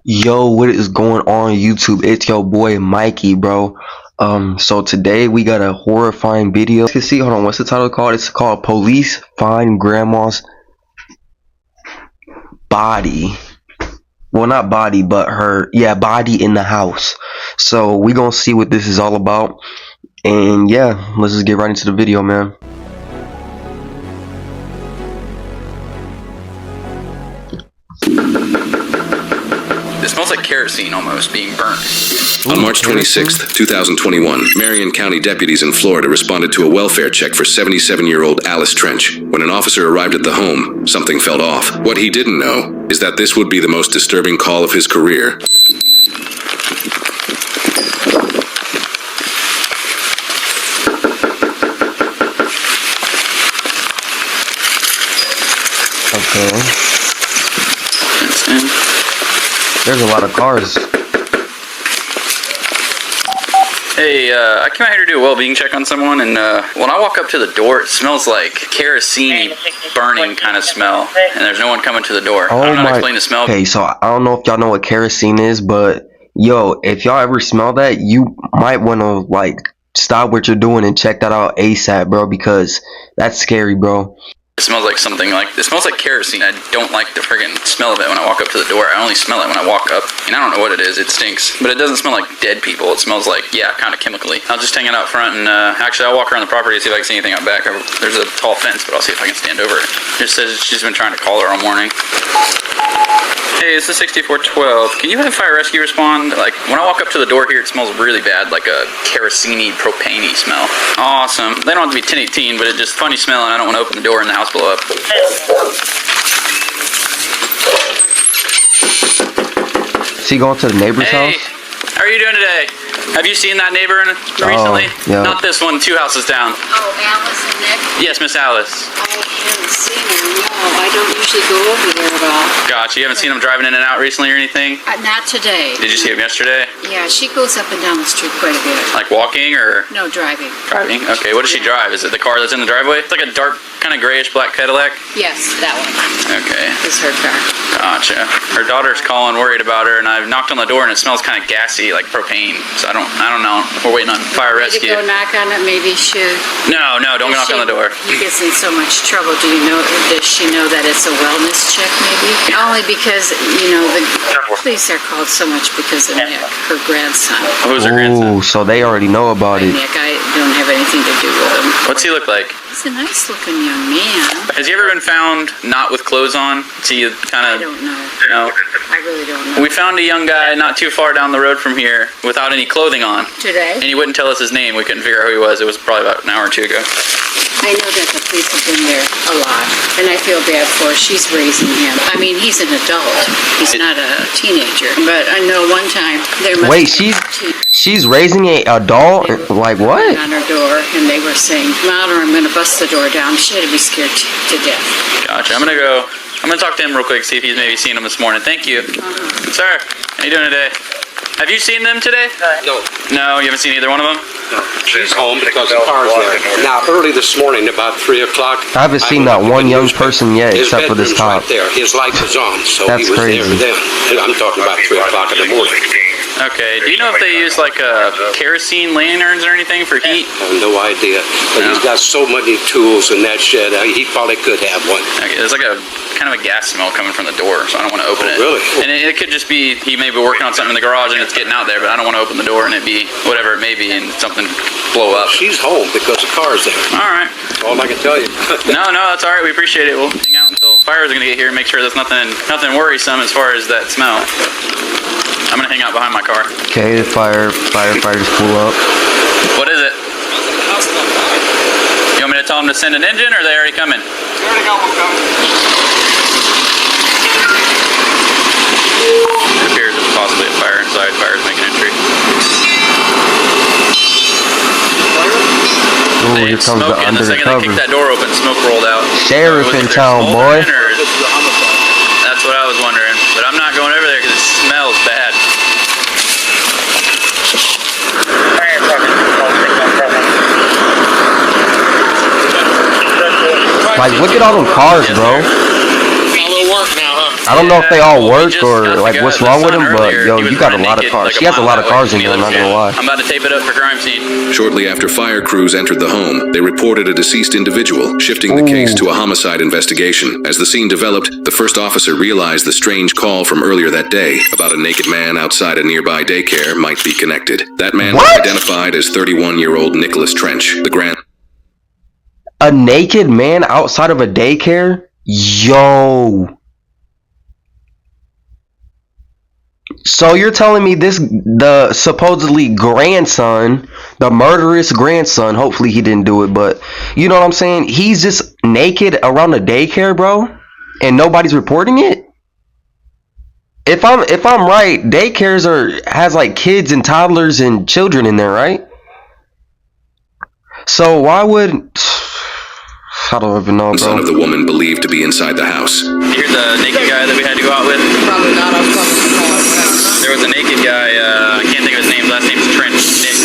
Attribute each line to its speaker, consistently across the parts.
Speaker 1: Yo, what is going on YouTube? It's your boy Mikey, bro. So today we got a horrifying video. You can see, hold on, what's the title called? It's called Police Find Grandma's Body. Well, not body, but her, yeah, body in the house. So we gonna see what this is all about. And yeah, let's just get right into the video, man.
Speaker 2: It smells like kerosene almost being burnt.
Speaker 3: On March 26th, 2021, Marion County deputies in Florida responded to a welfare check for 77-year-old Alice Trench. When an officer arrived at the home, something felt off. What he didn't know is that this would be the most disturbing call of his career.
Speaker 1: Okay.
Speaker 2: That's in.
Speaker 1: There's a lot of cars.
Speaker 2: Hey, I came out here to do a well-being check on someone, and when I walk up to the door, it smells like kerosene burning kind of smell, and there's no one coming to the door. I don't know how to explain the smell.
Speaker 1: Okay, so I don't know if y'all know what kerosene is, but yo, if y'all ever smell that, you might want to like stop what you're doing and check that out ASAP, bro, because that's scary, bro.
Speaker 2: It smells like something like, it smells like kerosene. I don't like the friggin' smell of it when I walk up to the door. I only smell it when I walk up. And I don't know what it is. It stinks. But it doesn't smell like dead people. It smells like, yeah, kind of chemically. I'll just hang it out front and actually I'll walk around the property to see if I can see anything out back. There's a tall fence, but I'll see if I can stand over it. It just says she's been trying to call her all morning. Hey, it's the 6412. Can you have fire rescue respond? Like, when I walk up to the door here, it smells really bad, like a kerosene, propane-y smell. Awesome. They don't have to be 1018, but it's just funny smell, and I don't want to open the door and the house blow up.
Speaker 1: Is he going to the neighbor's house?
Speaker 2: How are you doing today? Have you seen that neighbor recently?
Speaker 1: Yeah.
Speaker 2: Not this one, 2 houses down.
Speaker 4: Oh, Alice and Nick?
Speaker 2: Yes, Miss Alice.
Speaker 4: I haven't seen her, no. I don't usually go over there at all.
Speaker 2: Gotcha. You haven't seen him driving in and out recently or anything?
Speaker 4: Not today.
Speaker 2: Did you see him yesterday?
Speaker 4: Yeah, she goes up and down the street quite a bit.
Speaker 2: Like walking or
Speaker 4: No, driving.
Speaker 2: driving? Okay, what does she drive? Is it the car that's in the driveway? It's like a dark, kind of grayish black Cadillac?
Speaker 4: Yes, that one
Speaker 2: Okay.
Speaker 4: is her car.
Speaker 2: Gotcha. Her daughter's calling, worried about her, and I've knocked on the door and it smells kind of gassy, like propane. So I don't know. We're waiting on fire
Speaker 4: Ready
Speaker 2: rescue.
Speaker 4: to go knock on it? Maybe she...
Speaker 2: No, don't knock on the door.
Speaker 4: He gets in so much trouble. Does she know that it's a wellness check, maybe? Only because, the police are called so much because of Nick, her grandson.
Speaker 2: Who's her grandson?
Speaker 1: Ooh, so they already know about it.
Speaker 4: Nick, I don't have anything to do with him.
Speaker 2: What's he look like?
Speaker 4: He's a nice-looking young man.
Speaker 2: Has he ever been found not with clothes on? See, kind
Speaker 4: I
Speaker 2: of.
Speaker 4: don't know.
Speaker 2: No.
Speaker 4: I really don't know.
Speaker 2: We found a young guy not too far down the road from here without any clothing on.
Speaker 4: Today?
Speaker 2: And he wouldn't tell us his name. We couldn't figure out who he was. It was probably about an hour or two ago.
Speaker 4: I know that the police have been there a lot, and I feel bad for her. She's raising him. I mean, he's an adult. He's not a teenager. But I know one time there must
Speaker 1: Wait,
Speaker 4: be
Speaker 1: she's raising a adult? Like what?
Speaker 4: on her door, and they were saying, "Come out, or I'm going to bust the door down." She had to be scared to death.
Speaker 2: Gotcha. I'm gonna talk to him real quick, see if he's maybe seen him this morning. Thank you. Sir, how you doing today? Have you seen them today?
Speaker 5: No.
Speaker 2: No, you haven't seen either one of them?
Speaker 5: No, she's home because the car's there. Now, early this morning, about 3 o'clock...
Speaker 1: I haven't seen that one young person yet, except for this cop.
Speaker 5: Right there. His light was on, so
Speaker 1: That's
Speaker 5: he was
Speaker 1: crazy.
Speaker 5: there then. I'm talking about 3 o'clock in the morning.
Speaker 2: Okay, do you know if they use like kerosene lanterns or anything for heat?
Speaker 5: I have no idea. But he's got so many tools in that shed, he probably could have one.
Speaker 2: Okay, there's like a kind of a gas smell coming from the door, so I don't want to open it.
Speaker 5: Really?
Speaker 2: And it could just be he may be working on something in the garage and it's getting out there, but I don't want to open the door and it be whatever it may be and something blow up.
Speaker 5: She's home because the car's there.
Speaker 2: All right.
Speaker 5: That's all I can tell you.
Speaker 2: No, that's all right. We appreciate it. We'll hang out until fires are gonna get here and make sure there's nothing worrisome as far as that smell. I'm gonna hang out behind my car.
Speaker 1: Okay, the firefighters pull up.
Speaker 2: What is it? You want me to tell them to send an engine, or are they already coming?
Speaker 6: We already got one coming.
Speaker 2: It appears it's possibly a fire inside. Fire's making entry.
Speaker 1: Ooh,
Speaker 2: They
Speaker 1: here comes the
Speaker 2: smoke in the second they
Speaker 1: undercover.
Speaker 2: kicked that door open. Smoke rolled out.
Speaker 1: Sheriff
Speaker 2: Was
Speaker 1: in
Speaker 2: it
Speaker 1: town, boy.
Speaker 2: smoldering, or that's what I was wondering. But I'm not going over there because it smells bad.
Speaker 1: Like, look at all them cars, bro.
Speaker 6: A little work now, huh?
Speaker 1: I don't know if they all
Speaker 2: Well, we
Speaker 1: work
Speaker 2: just
Speaker 1: or
Speaker 2: got the
Speaker 1: like
Speaker 2: guy
Speaker 1: what's
Speaker 2: that
Speaker 1: wrong with
Speaker 2: saw
Speaker 1: them, but
Speaker 2: earlier.
Speaker 1: yo,
Speaker 2: He was
Speaker 1: you got a
Speaker 2: running
Speaker 1: lot of
Speaker 2: naked,
Speaker 1: cars.
Speaker 2: like,
Speaker 1: She has a
Speaker 2: mile
Speaker 1: lot of
Speaker 2: that way
Speaker 1: cars
Speaker 2: from
Speaker 1: in
Speaker 2: me.
Speaker 1: there. I'm not gonna lie.
Speaker 2: I'm about to tape it up for crime scene.
Speaker 3: Shortly after fire crews entered the home, they reported a deceased individual, shifting the case to a homicide investigation. As the scene developed, the first officer realized the strange call from earlier that day about a naked man outside a nearby daycare might be connected. That man was
Speaker 1: What?
Speaker 3: identified as 31-year-old Nicholas Trench, the
Speaker 1: A naked man outside of a daycare? Yo. So you're telling me the supposedly grandson, the murderous grandson, hopefully he didn't do it, but you know what I'm saying? He's just naked around the daycare, bro, and nobody's reporting it? If I'm right, daycares has like kids and toddlers and children in there, right? So why would I don't even know,
Speaker 3: son of
Speaker 1: bro.
Speaker 3: the woman believed to be inside the house.
Speaker 2: You hear the naked guy that we had to go out with?
Speaker 6: Probably not. I was talking to Paul.
Speaker 2: There was a naked guy, I can't think of his name, last name's Trent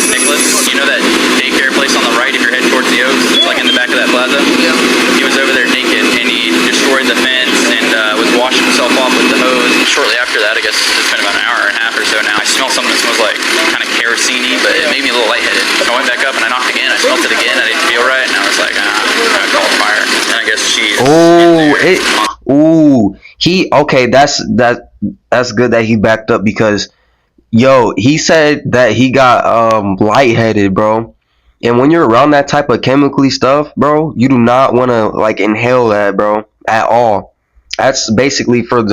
Speaker 2: Nicholas. You know that daycare place on the right if you're heading towards the Oaks? It's like in the back of that plaza?
Speaker 6: Yeah.
Speaker 2: He was over there naked and he destroyed the fence and was washing himself off with the hose. And shortly after that, I guess it's been about an hour and a half or so now, I smelled something that smells like kind of kerosene-y, but it made me a little lightheaded. So I went back up and I knocked again. I smelled it again. I didn't feel right and I was like, I'm gonna call fire. And I guess she's
Speaker 1: Okay, that's good that he backed up because yo, he said that he got lightheaded, bro. And when you're around that type of chemically stuff, bro, you do not want to like inhale that, bro, at all. That's basically for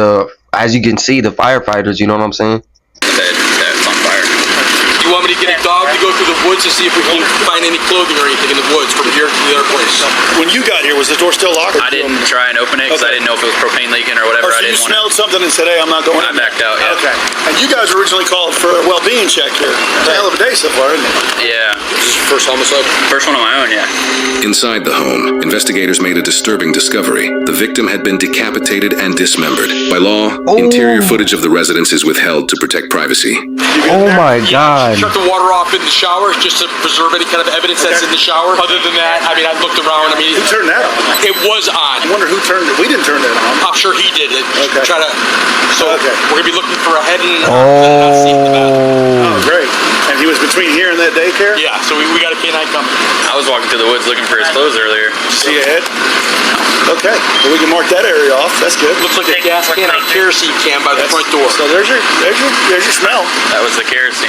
Speaker 1: as you can see, the firefighters, you know what I'm saying?
Speaker 2: that's on fire.
Speaker 7: You want me to get a dog to go through the woods to see if we can find any clothing or anything in the woods from here to the other place?
Speaker 8: When you got here, was the door still locked?
Speaker 2: I didn't try and open it because I didn't know if it was propane leaking or whatever.
Speaker 8: Oh, so
Speaker 2: I
Speaker 8: you
Speaker 2: didn't want
Speaker 8: smelled something and said, hey, I'm not going
Speaker 2: I
Speaker 8: in.
Speaker 2: backed out, yeah.
Speaker 8: Okay. And you guys originally called for a well-being check here. It's a hell of a day so far, isn't it?
Speaker 2: Yeah.
Speaker 7: This is your first homicide?
Speaker 2: First one on my own, yeah.
Speaker 3: Inside the home, investigators made a disturbing discovery. The victim had been decapitated and dismembered. By law, interior footage of the residence is withheld to protect privacy.
Speaker 1: Oh my god.
Speaker 7: Shut the water off in the shower just to preserve any kind of evidence that's in the shower. Other than that, I mean, I looked around. I mean,
Speaker 8: Who turned that on?
Speaker 7: it was on.
Speaker 8: I wonder who turned it. We didn't turn that on.
Speaker 7: I'm sure he did it.
Speaker 8: Okay.
Speaker 7: Try to. So
Speaker 8: Okay.
Speaker 7: we're gonna be looking for a head and.
Speaker 8: Oh, great. And he was between here and that daycare?
Speaker 7: Yeah. So we got a canine coming.
Speaker 2: I was walking through the woods looking for his clothes earlier.
Speaker 8: See a head? Okay. Well, we can mark that area off. That's good.
Speaker 7: Looks like a gas can and kerosene can by the front door.
Speaker 8: So there's your smell.
Speaker 2: That was the kerosene.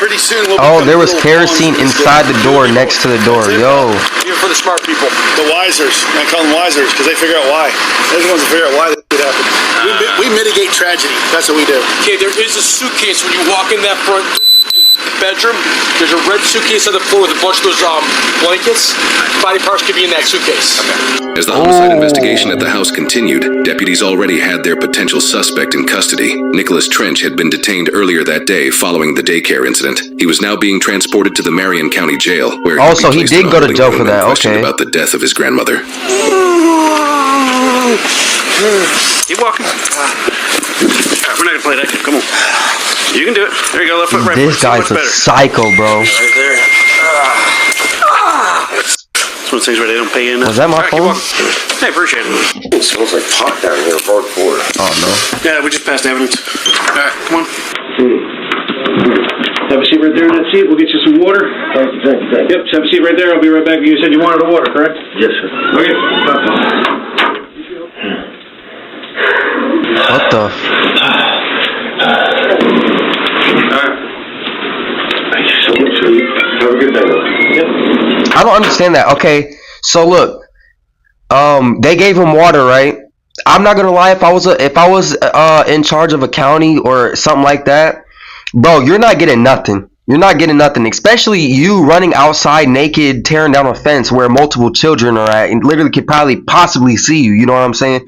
Speaker 8: Pretty soon we'll
Speaker 1: Oh,
Speaker 8: become
Speaker 1: there was
Speaker 8: little
Speaker 1: kerosene
Speaker 8: pawns in this
Speaker 1: inside the
Speaker 8: game.
Speaker 1: door next to the door. Yo.
Speaker 7: Even for the smart people.
Speaker 8: The wisers. I call them wisers because they figure out why. They're the ones that figure out why that happened. We mitigate tragedy. That's what we do.
Speaker 7: Okay, there is a suitcase when you walk in that front bedroom. There's a red suitcase on the floor with a bunch of those blankets. Body parts could be in that suitcase.
Speaker 3: As the homicide investigation at the house continued, deputies already had their potential suspect in custody. Nicholas Trench had been detained earlier that day following the daycare incident. He was now being transported to the Marion County Jail, where
Speaker 1: Oh,
Speaker 3: would be
Speaker 1: so he
Speaker 3: placed
Speaker 1: did
Speaker 3: in a
Speaker 1: go to
Speaker 3: holding
Speaker 1: jail
Speaker 3: room
Speaker 1: for
Speaker 3: and
Speaker 1: that,
Speaker 3: questioned
Speaker 1: okay.
Speaker 3: about the death of his grandmother.
Speaker 9: Keep walking. We're not gonna play that game. Come on. You can do it. There you go. Left foot, right
Speaker 1: This
Speaker 9: foot. So
Speaker 1: guy's
Speaker 9: much
Speaker 1: a
Speaker 9: better.
Speaker 1: psycho, bro.
Speaker 9: Right there. It's one of those things where they don't pay you enough.
Speaker 1: Was that my
Speaker 9: All right, keep
Speaker 1: phone?
Speaker 9: walking. Hey, appreciate it.
Speaker 5: It smells like pot down here, hard floor.
Speaker 1: Oh no.
Speaker 9: Yeah, we just passed evidence. All right, come on. Have a seat right there in that seat. We'll get you some water.
Speaker 5: Thank you.
Speaker 9: Yep, have a seat right there. I'll be right back. You said you wanted the water, correct?
Speaker 5: Yes, sir.
Speaker 9: Okay.
Speaker 1: What the?
Speaker 9: All right.
Speaker 5: Thank you so much, sir. Have a good day, though.
Speaker 9: Yep.
Speaker 1: I don't understand that. Okay, so look, they gave him water, right? I'm not gonna lie. If I was in charge of a county or something like that, bro, you're not getting nothing. You're not getting nothing, especially you running outside naked, tearing down a fence where multiple children are at, and literally could probably possibly see you. You know what I'm saying?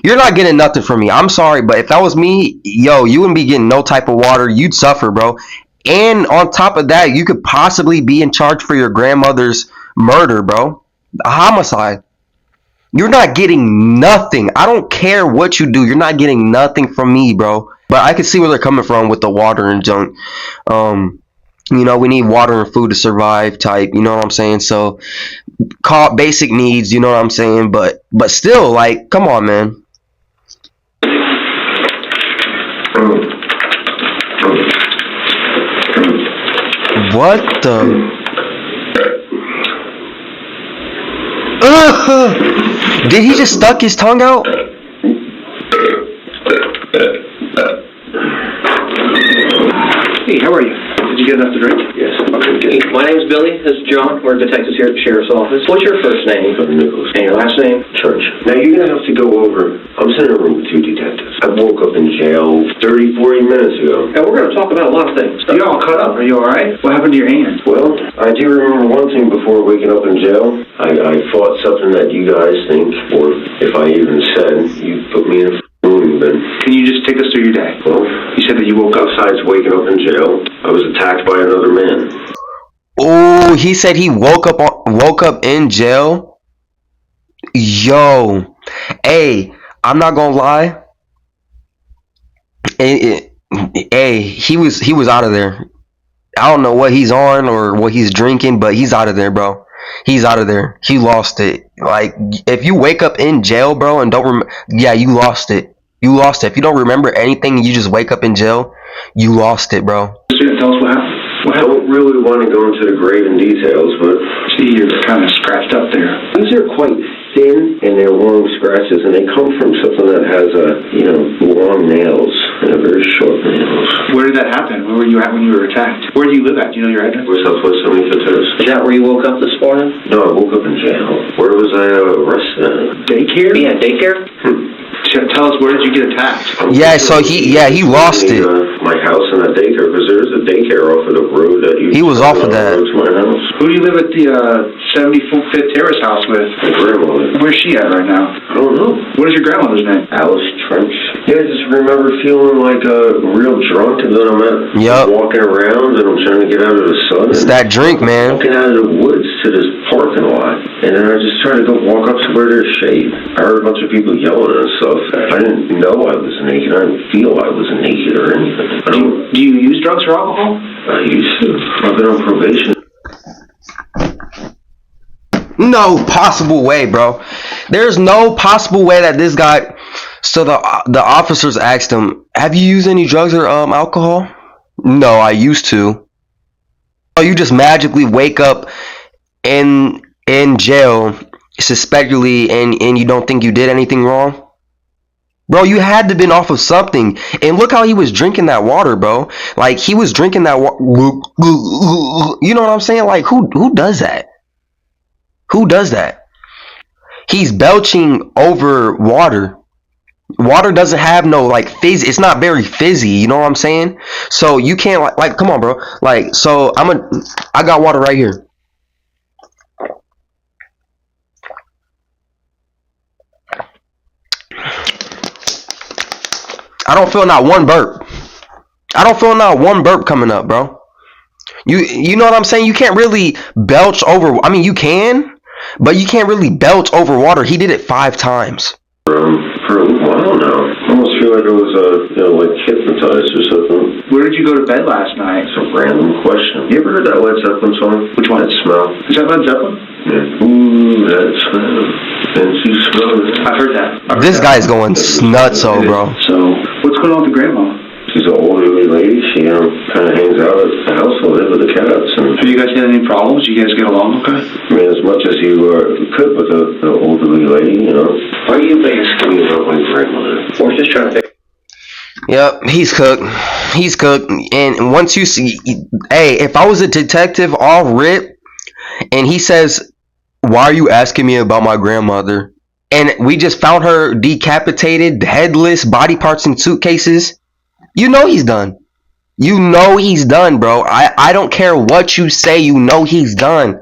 Speaker 1: You're not getting nothing from me. I'm sorry, but if that was me, yo, you wouldn't be getting no type of water. You'd suffer, bro. And on top of that, you could possibly be in charge for your grandmother's murder, bro. A homicide. You're not getting nothing. I don't care what you do. You're not getting nothing from me, bro. But I can see where they're coming from with the water and junk. You know, we need water and food to survive type. You know what I'm saying? So, call basic needs. You know what I'm saying? But still, like, come on, man. What the? Did he just stuck his tongue out?
Speaker 9: Hey, how are you? Did you get enough to drink?
Speaker 10: Yes. Okay. My name's Billy. This is John. We're detectives here at the sheriff's office. What's your first name?
Speaker 5: Nicholas.
Speaker 10: And your last name?
Speaker 5: Church. Now you're gonna have to go over. I'm sitting in a room with two detectives. I woke up in jail 30, 40 minutes ago.
Speaker 10: And we're going to talk about a lot of things.
Speaker 9: You all cut up. Are you all right? What happened to your hand?
Speaker 5: Well, I do remember one thing before waking up in jail. I fought something that you guys think, or if I even said, you put me in a room bin.
Speaker 9: Can you just take us through your day?
Speaker 5: Well,
Speaker 9: You said that you woke up.
Speaker 5: besides waking up in jail, I was attacked by another man.
Speaker 1: Oh, he said he woke up in jail. Yo, hey, I'm not gonna lie. Hey, he was out of there. I don't know what he's on or what he's drinking, but he's out of there, bro. He's out of there. He lost it. Like, if you wake up in jail, bro, and yeah, you lost it. You lost it. If you don't remember anything and you just wake up in jail, you lost it, bro.
Speaker 9: Tell us what happened.
Speaker 5: I don't really want to go into the grave in details, but
Speaker 9: See, you're kind of scratched up there.
Speaker 5: these are quite thin and they're long scratches, and they come from something that has long nails and a very short nails.
Speaker 9: Where did that happen? Where were you at when you were attacked? Where do you live at? Do you know your address?
Speaker 5: We're Southwest 75th.
Speaker 10: Is that where you woke up this morning?
Speaker 5: No, I woke up in jail. Where was I arrested at?
Speaker 9: Daycare?
Speaker 10: Yeah, daycare?
Speaker 9: Tell us, where did you get attacked?
Speaker 1: Yeah, so he lost it.
Speaker 5: My house and that daycare, because there's a daycare off of the road that you.
Speaker 1: He was off of that.
Speaker 5: To my house.
Speaker 9: Who do you live at the 75th Terrace house with?
Speaker 5: My grandmother.
Speaker 9: Where's she at right now?
Speaker 5: I don't know.
Speaker 9: What is your grandmother's name?
Speaker 5: Alice Trench. Yeah, I just remember feeling like real drunk, and then I'm walking around and I'm trying to get out of the sun.
Speaker 1: It's that drink, man.
Speaker 5: Walking out of the woods to this parking lot, and then I just tried to go walk up to where there's shade. I heard a bunch of people yelling and stuff. I didn't know I was naked. I didn't feel I was naked or anything.
Speaker 9: Do you use drugs or alcohol?
Speaker 5: I used to. I've been on probation.
Speaker 1: No possible way, bro. There's no possible way that this guy. So the officers asked him, "Have you used any drugs or alcohol?" No, I used to. Oh, you just magically wake up in jail suspectedly, and you don't think you did anything wrong? Bro, you had to been off of something. And look how he was drinking that water, bro. Like, he was drinking that water. You know what I'm saying? Like, who does that? Who does that? He's belching over water. Water doesn't have no, like, fizz. It's not very fizzy. You know what I'm saying? So, you can't, like come on, bro. Like, so, I got water right here. I don't feel not one burp. I don't feel not one burp coming up, bro. You know what I'm saying? You can't really belch over. I mean, you can, but you can't really belch over water. He did it 5 times.
Speaker 5: For a little while now. I almost feel like I was, like hypnotized or something.
Speaker 9: Where did you go to bed last night?
Speaker 5: It's a random question. You ever heard that Led Zeppelin song?
Speaker 9: Which one?
Speaker 5: That smell.
Speaker 9: Is that Led Zeppelin?
Speaker 5: Yeah. Ooh, that smell. And you smell it.
Speaker 9: I've heard that.
Speaker 1: This guy's going nutso, bro.
Speaker 9: So, what's going on with the grandma?
Speaker 5: She's an elderly lady. She kind of hangs out at the house a little with the cats. And
Speaker 9: Have you guys had any problems? You guys get along okay?
Speaker 5: I mean, as much as you could with the elderly lady, Why are you asking me about my grandmother?
Speaker 10: We're just trying to figure.
Speaker 1: Yep, he's cooked. He's cooked. And once you see, hey, if I was a detective, all rip, and he says, "Why are you asking me about my grandmother?" And we just found her decapitated, headless, body parts in suitcases. You know he's done. You know he's done, bro. I don't care what you say. You know he's done.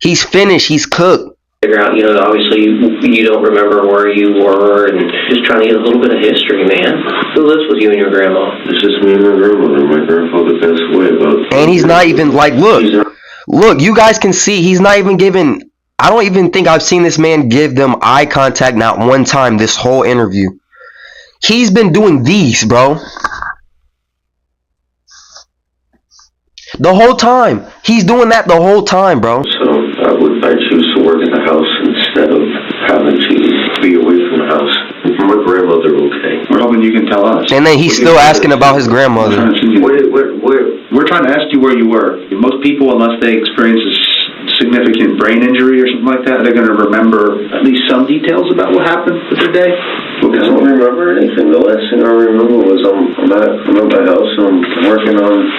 Speaker 1: He's finished. He's cooked.
Speaker 10: Figure out, obviously you don't remember where you were, and just trying to get a little bit of history, man. Who lives with you and your grandma?
Speaker 5: It's just me and my grandmother. My grandfather passed away about.
Speaker 1: And he's not even like, look, you guys can see he's not even giving. I don't even think I've seen this man give them eye contact not one time this whole interview. He's been doing these, bro. The whole time. He's doing that the whole time, bro.
Speaker 5: So I choose to work in the house instead of having to be away from the house. My grandmother, okay.
Speaker 9: We're hoping
Speaker 11: you can tell us.
Speaker 1: And then he's still asking about his grandmother.
Speaker 11: We're trying to ask you where you were. Most people, unless they experience a significant brain injury or something like that, they're going to remember at least some details about what happened with their day.
Speaker 5: I don't remember anything. The last thing I remember was I'm at my house and I'm working on...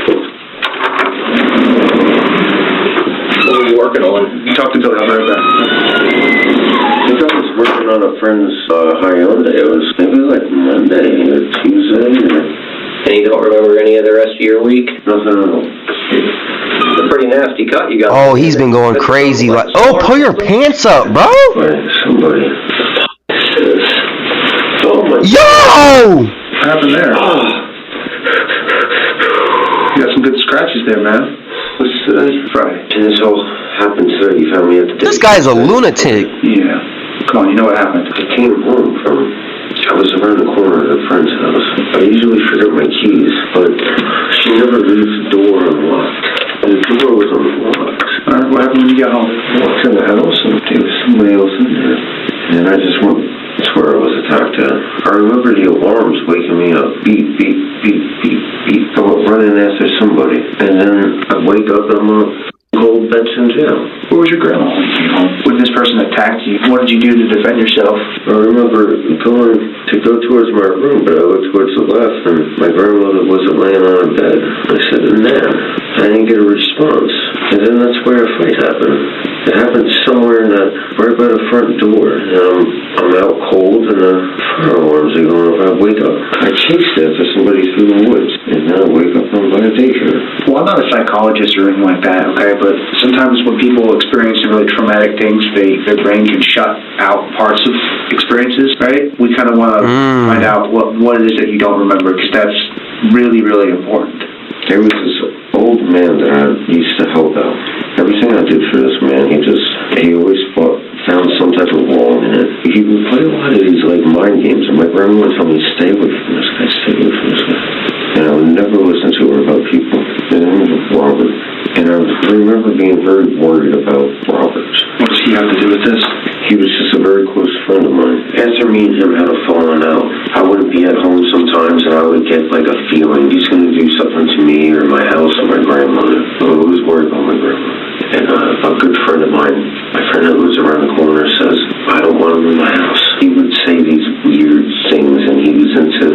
Speaker 5: What were you working on?
Speaker 11: Talk to Billy. I'll be right back.
Speaker 5: I think I was working on a friend's Hyundai. It was maybe like Monday or Tuesday.
Speaker 10: And you don't remember any of the rest of your week?
Speaker 5: Nothing at all.
Speaker 10: It's a pretty nasty cut you got.
Speaker 1: Oh, he's been going crazy. Like, oh, pull your pants up, bro.
Speaker 5: Wait, somebody. Oh my
Speaker 1: Yo!
Speaker 11: What happened there? You got some good scratches there, man.
Speaker 5: What's today? Friday. And this all happened today. You found me at the...
Speaker 1: This guy's a lunatic.
Speaker 11: Yeah. Come on, you know what happened.
Speaker 5: I came home from... I was around the corner at a friend's house. I usually forget my keys, but she never leaves the door unlocked. And the door was unlocked.
Speaker 11: Alright, what happened when you got home?
Speaker 5: I walked in the house and there was somebody else in there. And I just went... That's where I was attacked at. I remember the alarms waking me up. Beep, beep, beep, beep, beep. I went running after somebody. And then I wake up and I'm on cold Benson jail.
Speaker 11: Where was your grandma when you came home? When this person attacked you, what did you do to defend yourself?
Speaker 5: I remember going to go towards my room, but I looked towards the left and my grandmother wasn't laying on a bed. I said, nah. I didn't get a response. And then that's where a fight happened. It happened somewhere in right by the front door. And I'm out cold and the fire alarms are going off. I wake up. I chased after somebody through the woods. And then I wake up and I'm by a daycare.
Speaker 11: Well, I'm not a psychologist or anything like that, okay? But sometimes when people experience really traumatic things, their brain can shut out parts of experiences, right? We kind of want to find out what it is that you don't remember, because that's really, really important.
Speaker 5: There was this old man that I used to help out. Everything I did for this man, he always found some type of wrong in it. He would play a lot of these like mind games, and my grandma would tell me, stay away from this guy, stay away from this guy. And I would never listen to her about people. His name was Robert. And I remember being very worried about Robert.
Speaker 11: What does he have to do with this?
Speaker 5: He was just a very close friend of mine. After me and him had a falling out, I wouldn't be at home sometimes and I would get like a feeling he's going to do something to me or my house or my grandmother. I was always worried about my grandmother. And a good friend of mine, my friend that lives around the corner, says, I don't want him in my house. He would say these weird things and he was into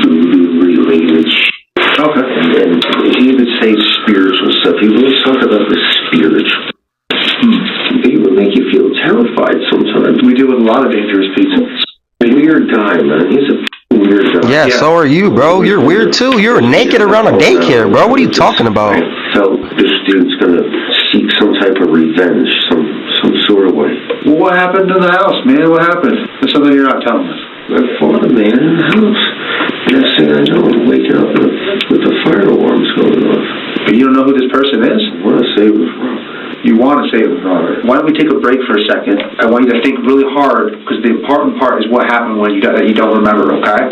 Speaker 5: voodoo-related shit.
Speaker 11: Okay.
Speaker 5: And he would say spiritual stuff. He would always talk about the spiritual. He would make you feel terrified sometimes.
Speaker 11: We deal with a lot of dangerous people.
Speaker 5: Weird guy, man. He's a weird guy.
Speaker 1: Yeah, so are you, bro. You're weird too. You're naked around a daycare, bro. What are you talking about?
Speaker 5: I felt this dude's gonna seek some type of revenge, some sort of way.
Speaker 11: Well, what happened in the house, man? What happened? There's something you're not telling us.
Speaker 5: I fought a man in the house. Next thing I know, I'm waking up with the fire alarms going off.
Speaker 11: But you don't know who this person is?
Speaker 5: I want to say it was Robert.
Speaker 11: You want to say it was Robert. Why don't we take a break for a second? I want you to think really hard, because the important part is what happened when that you don't remember, okay?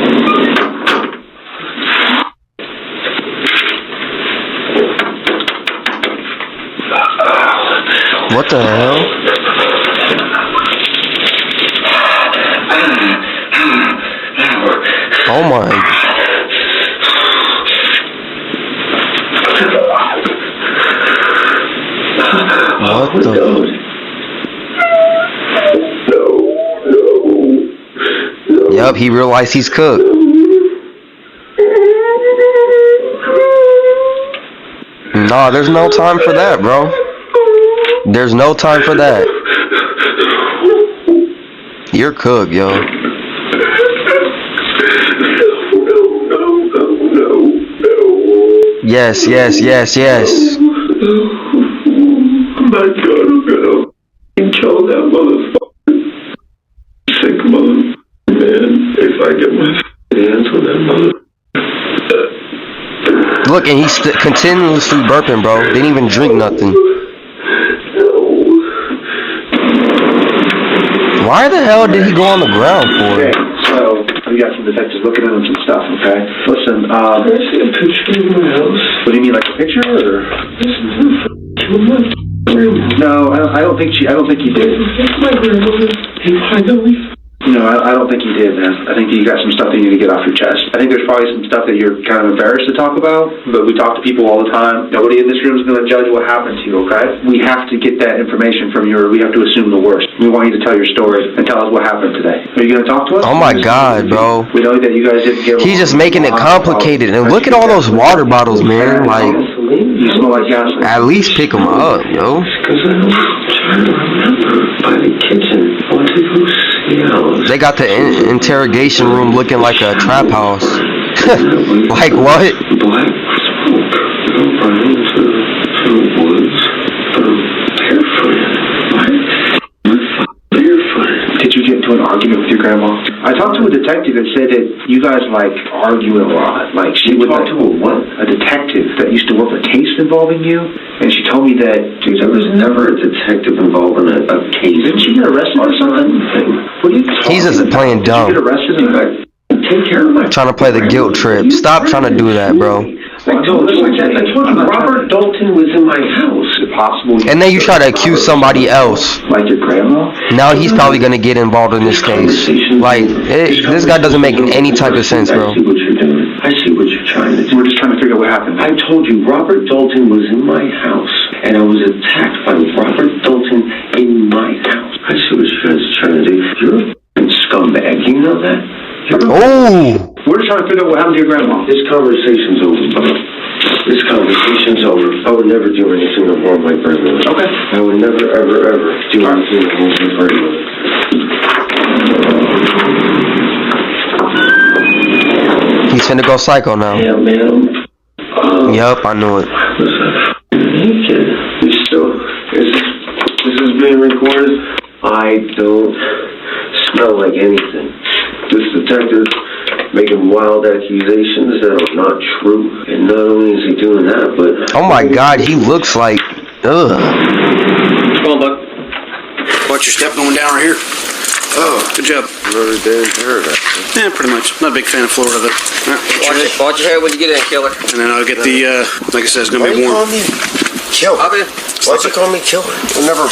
Speaker 1: What the hell? Oh my. What the? Yup, he realized he's cooked. Nah, there's no time for that, bro. There's no time for that. You're cooked, yo. Yes, yes, yes, yes.
Speaker 5: My God, I'm gonna kill that motherfucker. Sick motherfucker, man. If I get my hands on that motherfucker.
Speaker 1: Look, and he's continuously burping, bro. Didn't even drink nothing. Why the hell did he go on the ground for?
Speaker 11: Okay, so we got some detectives looking into some stuff, okay? Listen,
Speaker 5: Can I see a picture of my house?
Speaker 11: What do you mean, like a picture, or? No, I don't think he did.
Speaker 5: My grandmother.
Speaker 11: No, I don't think he did, man. I think you got some stuff that you need to get off your chest. I think there's probably some stuff that you're kind of embarrassed to talk about, but we talk to people all the time. Nobody in this room is going to judge what happened to you, okay? We have to get that information from you, or we have to assume the worst. We want you to tell your story and tell us what happened today. Are you going to talk to us?
Speaker 1: Oh my God, bro.
Speaker 11: We know that you guys didn't give.
Speaker 1: He's just making it complicated. And look at all those water bottles, man. Like,
Speaker 11: You smell like gasoline.
Speaker 1: at least pick them up, yo.
Speaker 5: Because I was trying to remember by the kitchen. I went to go see Alice.
Speaker 1: They got the interrogation room looking like a trap house. Like what?
Speaker 5: Black smoke. Running into the woods. Barefooted. Barefooted.
Speaker 11: Did you get into an argument with your grandma? I talked to a detective that said that you guys like argue a lot. Like she would
Speaker 5: talk to a what?
Speaker 11: A detective that used to work a case involving you, and she told me that.
Speaker 5: Dude, there was never a detective involved in a case.
Speaker 11: Didn't she get arrested or something? What are you talking
Speaker 1: He's just
Speaker 11: about?
Speaker 1: playing dumb.
Speaker 11: Did you get arrested?
Speaker 5: Take care of my.
Speaker 1: Trying to play the guilt trip. Stop trying to do that, bro.
Speaker 5: I told you, Robert Dalton was in my house.
Speaker 11: Possible.
Speaker 1: And then you try to accuse somebody else.
Speaker 11: Like your grandma?
Speaker 1: Now he's probably gonna get involved in this case. Like, this guy doesn't make any type of sense, bro.
Speaker 5: I see what you're doing. I see what you're trying to do.
Speaker 11: We're just trying to figure out what happened.
Speaker 5: I told you, Robert Dalton was in my house, and I was attacked by Robert Dalton in my house. I see what you guys are trying to do. You're a f***ing scumbag. You know that?
Speaker 1: Oh!
Speaker 11: We're just trying to figure out what happened to your grandma.
Speaker 5: This conversation's over, bro. This conversation's over. I would never do anything to harm my grandmother.
Speaker 11: Okay.
Speaker 5: I would never, ever, ever do anything to harm my grandmother.
Speaker 1: He's finna go psycho now.
Speaker 5: Yeah, man.
Speaker 1: Yup, I knew it.
Speaker 5: Was I naked? You still? This is being recorded. I don't smell like anything. This detective making wild accusations that are not true. And not only is he doing that, but
Speaker 1: Oh my God, he looks like, ugh.
Speaker 9: Come on, Buck. Watch your step going down right here. Oh, good job.
Speaker 5: Another day in paradise.
Speaker 9: Yeah, pretty much. Not a big fan of Florida, though.
Speaker 6: Watch your head when you get in, killer.
Speaker 9: And then I'll get the, like I said, it's going to be warm.
Speaker 5: me killer? Why'd you call me killer? You never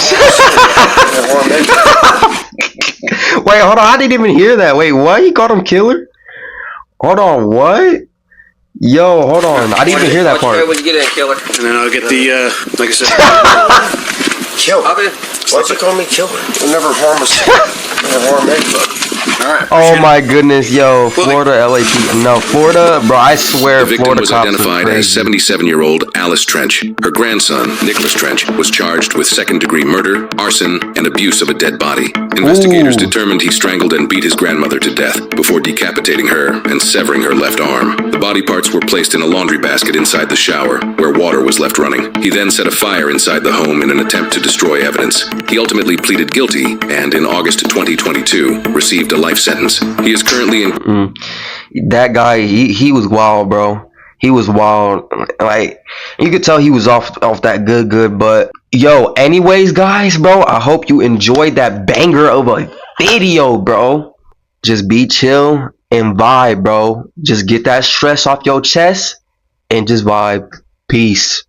Speaker 1: Wait, hold on, I didn't even hear that. Wait, what? He called him killer? Hold on, what? Yo, hold on. I didn't even hear that
Speaker 6: Watch your head
Speaker 1: part.
Speaker 6: when you get in, killer.
Speaker 9: And then I'll get the, like I said.
Speaker 5: Killer? Why'd you call me killer? You never harm us. Never harm anybody.
Speaker 9: Alright.
Speaker 1: Oh my goodness, yo, Florida, LAP. No, Florida, bro, I swear
Speaker 3: The victim
Speaker 1: Florida
Speaker 3: was
Speaker 1: cops
Speaker 3: identified
Speaker 1: are
Speaker 3: as
Speaker 1: crazy.
Speaker 3: 77-year-old Alice Trench. Her grandson, Nicholas Trench, was charged with second-degree murder, arson, and abuse of a dead body. Investigators
Speaker 1: Ooh.
Speaker 3: determined he strangled and beat his grandmother to death before decapitating her and severing her left arm. The body parts were placed in a laundry basket inside the shower, where water was left running. He then set a fire inside the home in an attempt to destroy evidence. He ultimately pleaded guilty and, in August 2022, received a life sentence. He is currently in
Speaker 1: That guy, he was wild, bro. He was wild. Like, you could tell he was off that good, but yo, anyways, guys, bro, I hope you enjoyed that banger of a video, bro. Just be chill and vibe, bro. Just get that stress off your chest and just vibe. Peace.